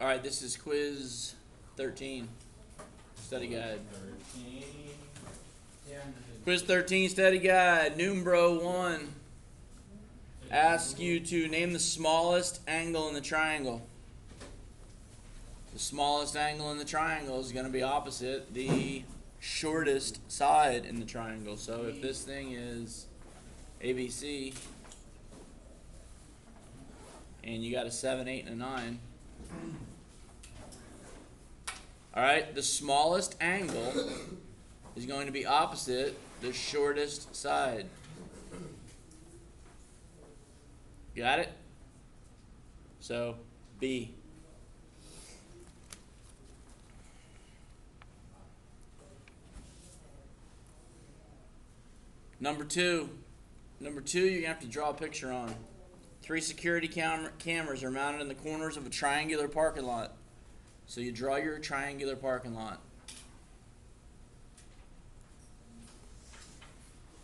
All right, this is quiz 13, study guide. Quiz 13, study guide, numero 1. Ask you to name the smallest angle in the triangle. The smallest angle in the triangle is going to be opposite the shortest side in the triangle. So if this thing is ABC, and you got a 7, 8, and a 9. Alright, the smallest angle is going to be opposite the shortest side. Got it? So, B. Number two, you're going to have to draw a picture on. 3 security cameras are mounted in the corners of a triangular parking lot. So you draw your triangular parking lot.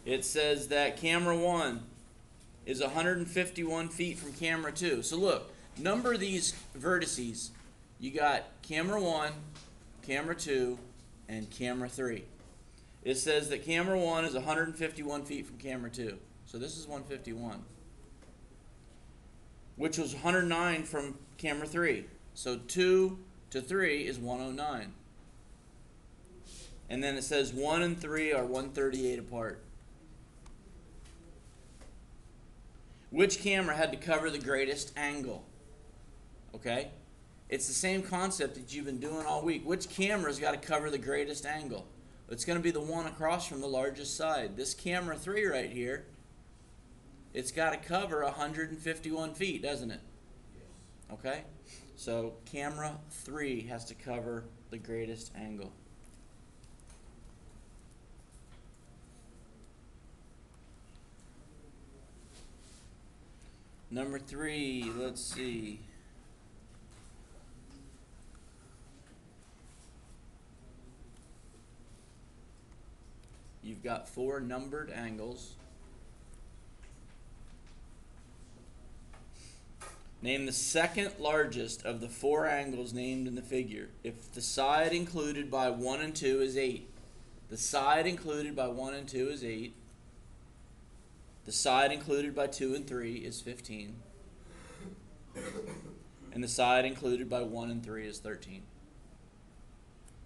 It says that camera 1 is 151 feet from camera 2. So look, number these vertices. You got camera 1, camera 2, and camera 3. It says that camera 1 is 151 feet from camera 2. So this is 151. Which was 109 from camera 3. So 2 to 3 is 109. And then it says 1 and 3 are 138 apart. Which camera had to cover the greatest angle? Okay? It's the same concept that you've been doing all week. Which camera's got to cover the greatest angle? It's going to be the one across from the largest side. This camera 3 right here, it's got to cover 151 feet, doesn't it? Okay? So camera 3 has to cover the greatest angle. Number 3, let's see. You've got 4 numbered angles. Name the second largest of the 4 angles named in the figure. If the side included by 1 and 2 is 8. The side included by 1 and 2 is 8. The side included by 2 and 3 is 15. And the side included by 1 and 3 is 13.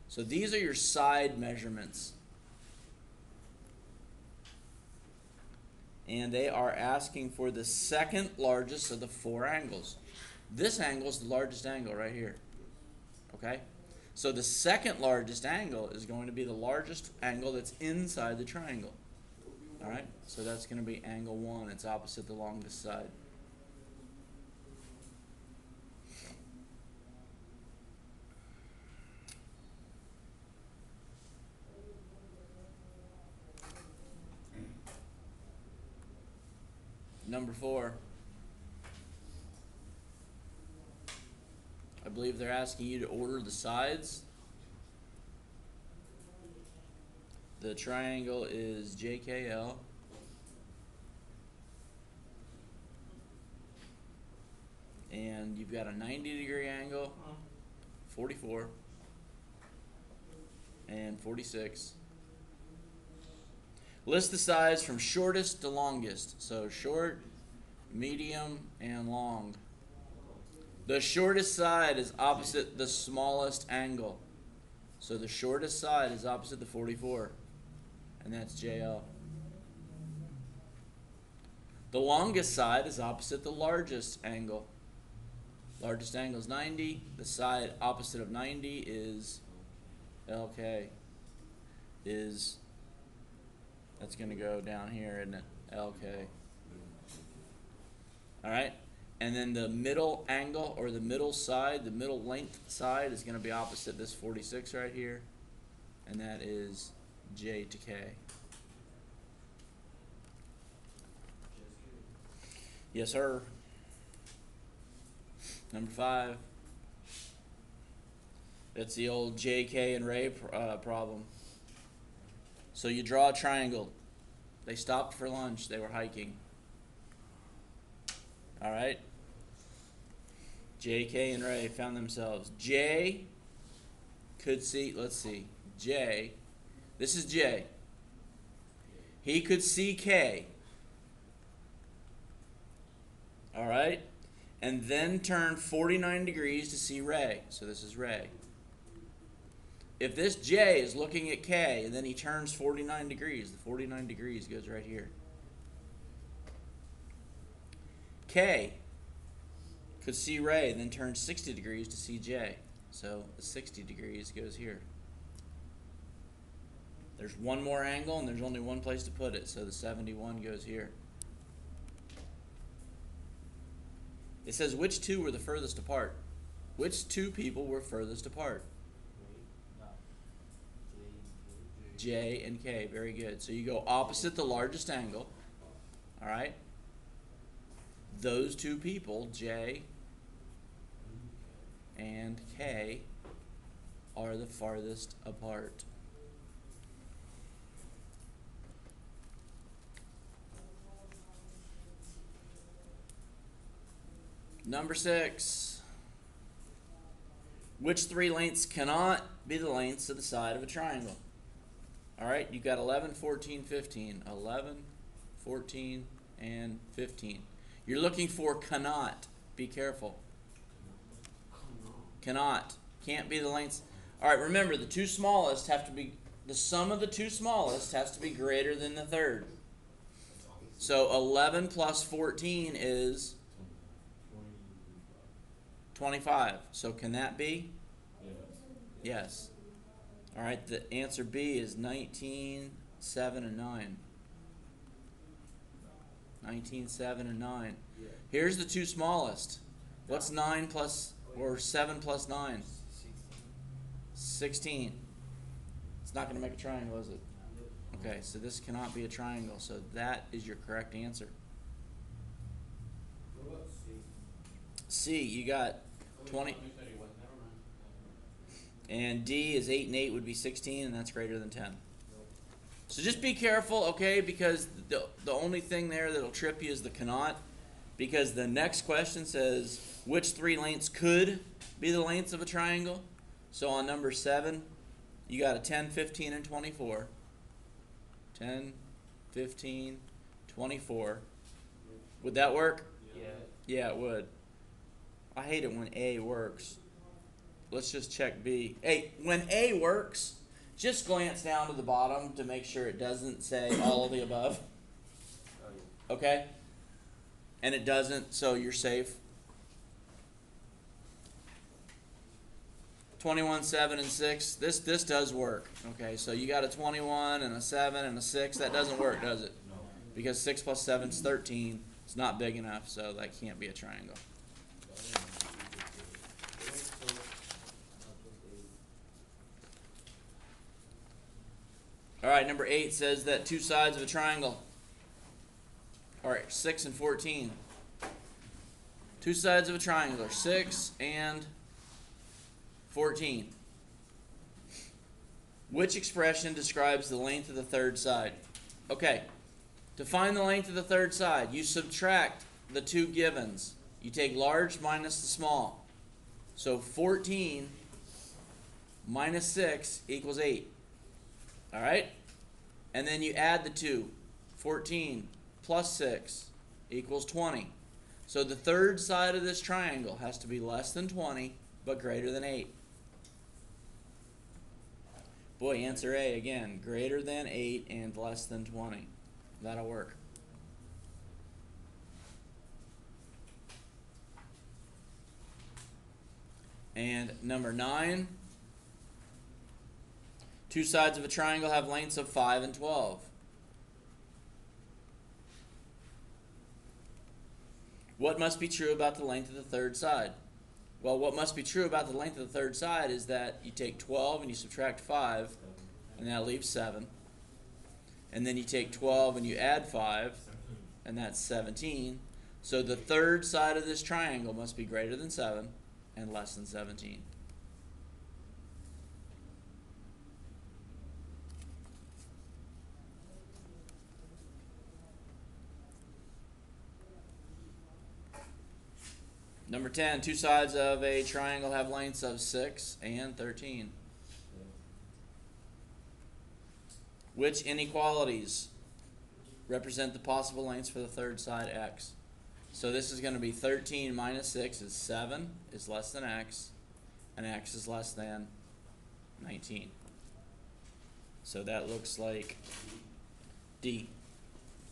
So these are your side measurements. And they are asking for the second largest of the 4 angles. This angle is the largest angle right here. Okay? So the second largest angle is going to be the largest angle that's inside the triangle. Alright? So that's going to be angle 1. It's opposite the longest side. Number 4. I believe they're asking you to order the sides. The triangle is JKL. And you've got a 90-degree angle, 44, and 46. List the sides from shortest to longest. So short, medium, and long. The shortest side is opposite the smallest angle. So the shortest side is opposite the 44. And that's JL. The longest side is opposite the largest angle. Largest angle is 90. The side opposite of 90 is LK. That's going to go down here, isn't it? LK. Alright? And then the middle angle, or the middle side, the middle length side is going to be opposite this 46 right here. And that is J to K. Yes, sir. Number 5. That's the old J.K. and Ray problem. So you draw a triangle. They stopped for lunch. They were hiking. All right. J, K, and Ray found themselves. J could see, let's see, J, this is J. He could see K. All right? And then turn 49 degrees to see Ray. So this is Ray. If this J is looking at K and then he turns 49 degrees, the 49 degrees goes right here. K could see Ray and then turn 60 degrees to see J. So the 60 degrees goes here. There's one more angle and there's only one place to put it, so the 71 goes here. It says which two were the furthest apart? Which two people were furthest apart? J and K. Very good. So you go opposite the largest angle. All right? Those two people, J and K, are the farthest apart. Number 6. Which three lengths cannot be the lengths of the side of a triangle? All right, you've got 11, 14, 15. 11, 14, and 15. You're looking for cannot. Be careful. Cannot. Can't be the lengths. All right, remember, the two smallest have to be, the sum of the two smallest has to be greater than the third. So 11 plus 14 is 25. So can that be? Yes. All right, the answer B is 19, 7, and 9. 19, 7, and 9. Here's the two smallest. What's 9 plus, or 7 plus 9? 16. It's not going to make a triangle, is it? Okay, so this cannot be a triangle, so that is your correct answer. C, you got 20. And D is 8 and 8 would be 16, and that's greater than 10. So just be careful, okay, because the only thing there that'll trip you is the cannot, because the next question says, which three lengths could be the lengths of a triangle? So on number 7, you got a 10, 15, and 24. 10, 15, 24. Would that work? Yeah. Yeah, it would. I hate it when A works. Let's just check B. Hey, when A works, just glance down to the bottom to make sure it doesn't say all of the above. Okay? And it doesn't, so you're safe. 21, 7, and 6. This does work. Okay, so you got a 21 and a 7 and a 6. That doesn't work, does it? No. Because 6 plus 7 is 13. It's not big enough, so that can't be a triangle. All right, number 8 says that two sides of a triangle. All right, 6 and 14. Two sides of a triangle are 6 and 14. Which expression describes the length of the third side? Okay, to find the length of the third side, you subtract the two givens. You take large minus the small. So 14 minus 6 equals 8. All right? And then you add the two. 14 plus 6 equals 20. So the third side of this triangle has to be less than 20, but greater than 8. Boy, answer A again. Greater than 8 and less than 20. That'll work. And number 9. Two sides of a triangle have lengths of 5 and 12. What must be true about the length of the third side? Well, what must be true about the length of the third side is that you take 12 and you subtract 5, and that leaves 7. And then you take 12 and you add 5, and that's 17. So the third side of this triangle must be greater than 7 and less than 17. Number 10, two sides of a triangle have lengths of 6 and 13. Which inequalities represent the possible lengths for the third side, x? So this is going to be 13 minus 6 is 7 is less than x, and x is less than 19. So that looks like D.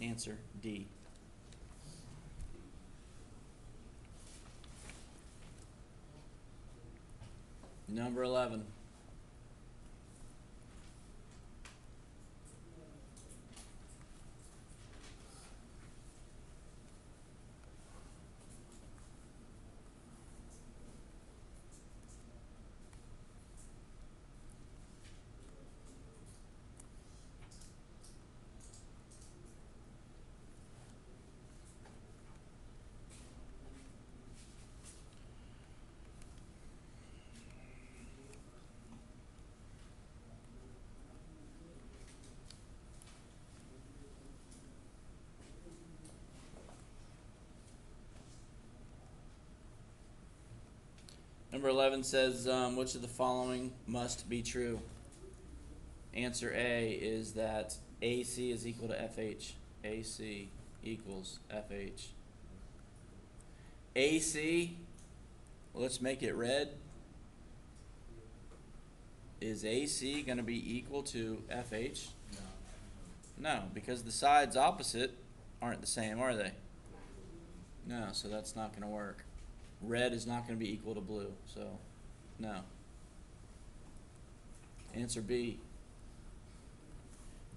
Answer D. Number 11. Number 11 says, which of the following must be true? Answer A is that AC is equal to FH. AC equals FH. AC, well, let's make it red. Is AC going to be equal to FH? No, because the sides opposite aren't the same, are they? No, so that's not going to work. Red is not going to be equal to blue, so no. Answer B.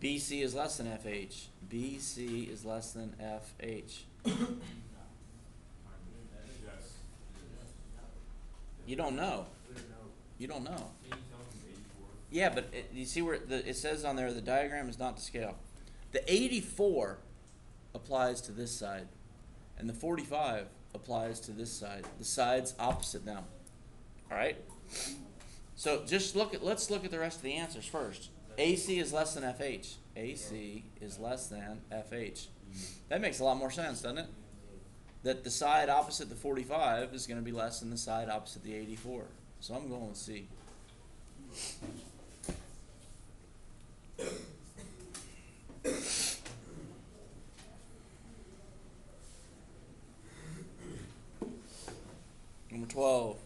BC is less than FH. BC is less than FH. You don't know. You don't know. Yeah, but you see where it says on there the diagram is not to scale. The 84 applies to this side, and the 45 applies to this side. The sides opposite them. All right. So just let's look at the rest of the answers first. AC is less than FH. AC is less than FH. That makes a lot more sense, doesn't it? That the side opposite the 45 is going to be less than the side opposite the 84. So I'm going with C. Number 12.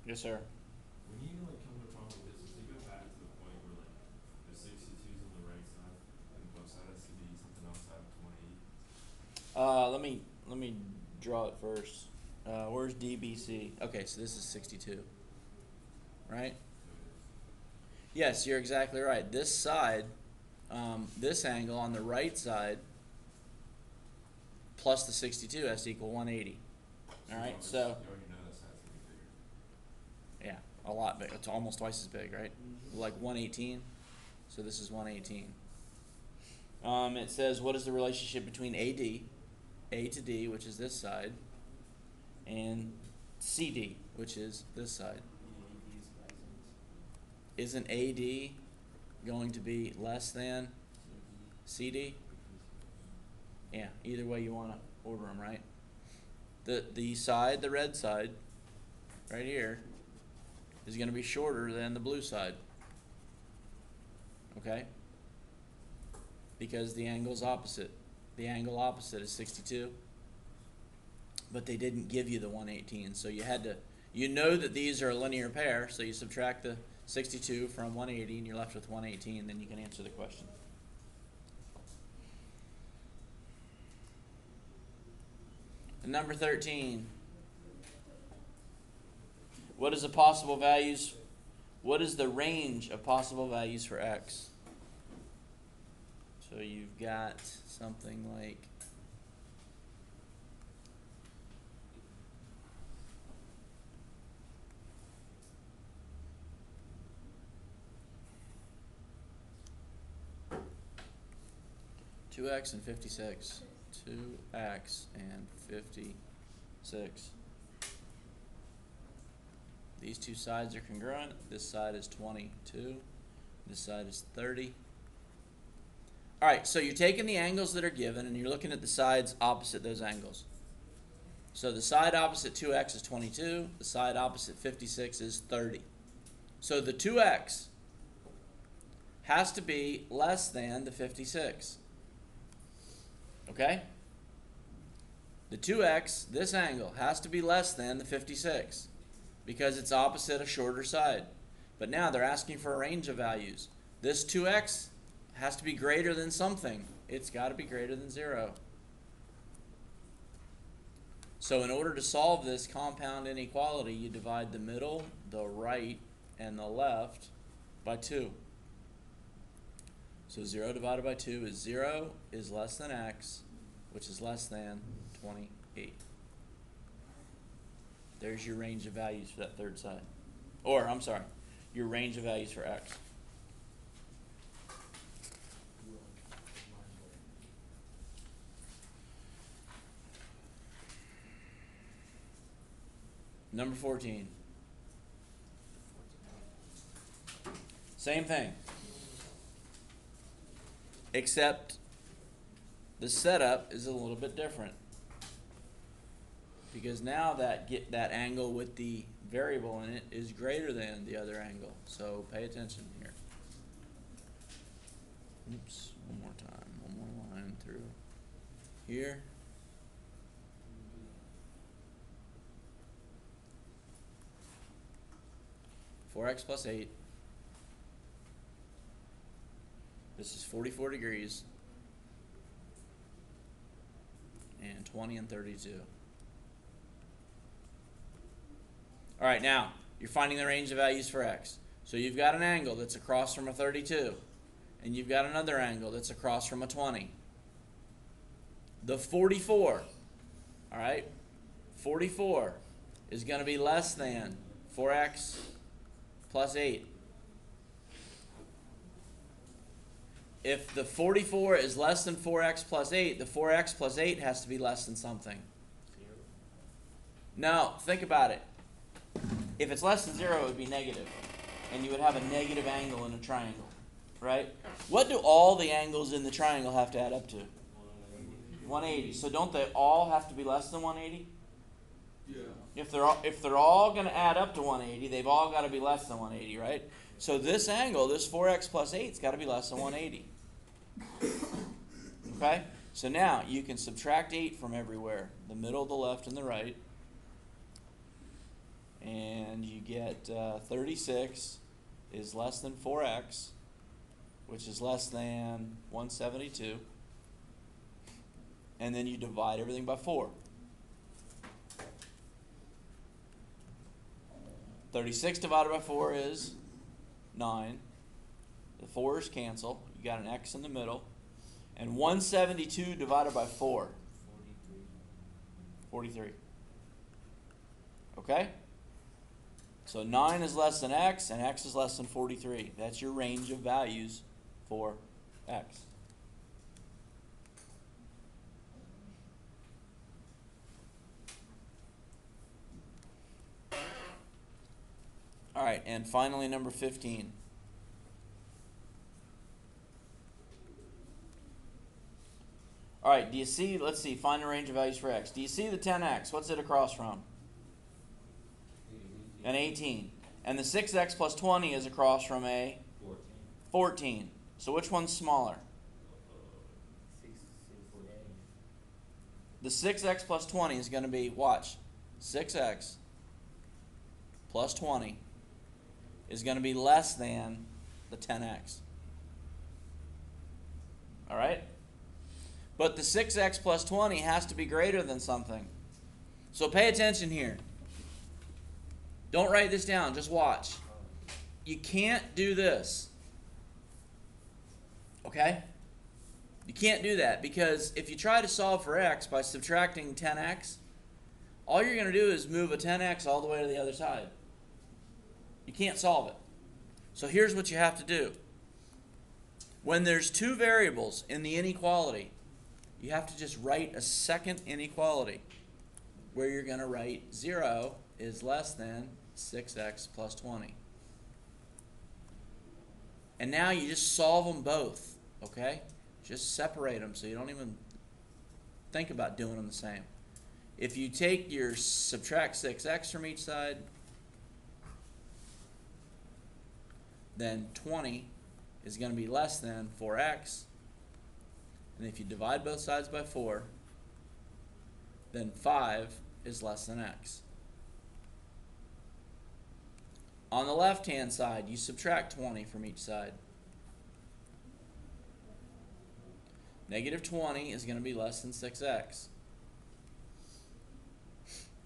Yes, sir. When you come to a problem with this, you go back to the point where the 62's on the right side, and the left side has to be something else out of 28. Let me draw it first. Where's DBC? Okay, so this is 62. Right? Yes, you're exactly right. This side, this angle on the right side plus the 62 has to equal 180. All right, so You already know that side's going to be bigger. yeah, a lot big. It's almost twice as big, right? Like 118. So this is 118. It says, what is the relationship between AD, A to D, which is this side, and CD, which is this side? Isn't AD going to be less than CD? Yeah, either way you want to order them, right? The side, the red side, right here, is going to be shorter than the blue side. Okay? Because the angle's opposite. The angle opposite is 62. But they didn't give you the 118, so you had to, you know that these are a linear pair, so you subtract the 62 from 180 and you're left with 118, then you can answer the question. And number 13. What is the possible values? What is the range of possible values for x? So you've got something like $2x and 56. 2x and 56. These two sides are congruent. This side is 22. This side is 30. All right, so you're taking the angles that are given and you're looking at the sides opposite those angles. So the side opposite 2x is 22. The side opposite 56 is 30. So the 2x has to be less than the 56. Okay? The 2x, this angle, has to be less than the 56 because it's opposite a shorter side. But now they're asking for a range of values. This 2x has to be greater than something. It's got to be greater than 0. So in order to solve this compound inequality, you divide the middle, the right, and the left by 2. So 0 divided by 2 is 0 is less than x, which is less than 28. There's your range of values for that third side. Or, I'm sorry, your range of values for x. Number 14. Same thing. Except the setup is a little bit different. Because now that angle with the variable in it is greater than the other angle. So pay attention here. Oops, one more time. One more line through here. Four x plus 8. This is 44 degrees. And 20 and 32. All right, now, you're finding the range of values for x. So you've got an angle that's across from a 32. And you've got another angle that's across from a 20. The 44, all right, 44 is going to be less than 4x plus 8. If the 44 is less than 4x plus 8, the 4x plus 8 has to be less than something. 0. No, think about it. If it's less than 0, it would be negative. And you would have a negative angle in a triangle, right? What do all the angles in the triangle have to add up to? 180. So don't they all have to be less than 180? Yeah. If they're all going to add up to 180, they've all got to be less than 180, right? So this angle, this 4x plus 8, has got to be less than 180. Okay? So now you can subtract 8 from everywhere. The middle, the left, and the right. And you get 36 is less than 4x, which is less than 172. And then you divide everything by 4. 36 divided by 4 is 9. The 4's cancel. You got an x in the middle. And 172 divided by 4. 43. Okay? So 9 is less than x, and x is less than 43. That's your range of values for x. All right, and finally number 15. All right, do you see, let's see, find the range of values for x. Do you see the 10x? What's it across from? An 18. And the 6x plus 20 is across from a 14. So which one's smaller? The 6x plus 20 is going to be, watch, 6x plus 20 is going to be less than the 10x. All right? But the 6x plus 20 has to be greater than something. So pay attention here. Don't write this down, just watch. You can't do this. Okay? You can't do that because if you try to solve for x by subtracting 10x, all you're going to do is move a 10x all the way to the other side. You can't solve it. So here's what you have to do. When there's two variables in the inequality, you have to just write a second inequality where you're going to write 0 is less than 6x plus 20. And now you just solve them both, okay? Just separate them so you don't even think about doing them the same. If you take your subtract 6x from each side, then 20 is going to be less than 4x. And if you divide both sides by 4, then 5 is less than x. On the left-hand side, you subtract 20 from each side. Negative 20 is going to be less than 6x.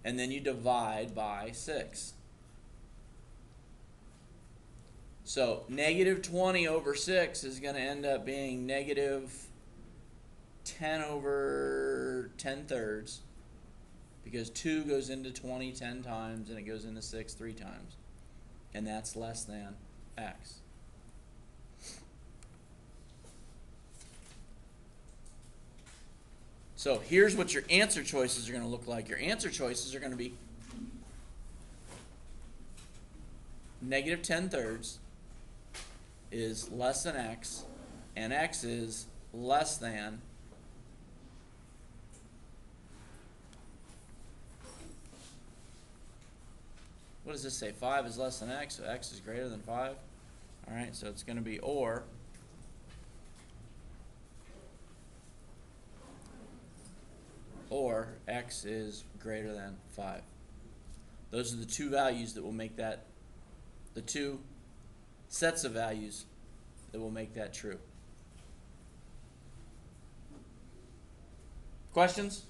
And then you divide by 6. So negative 20 over 6 is going to end up being negative 10 over 10 thirds, because 2 goes into 20 10 times and it goes into 6 3 times. And that's less than x. So here's what your answer choices are going to look like. Your answer choices are going to be negative 10 thirds is less than x, and x is less than what does this say? 5 is less than x, so x is greater than 5. All right, so it's going to be or x is greater than 5. Those are the two values that will make that, the two sets of values that will make that true. Questions?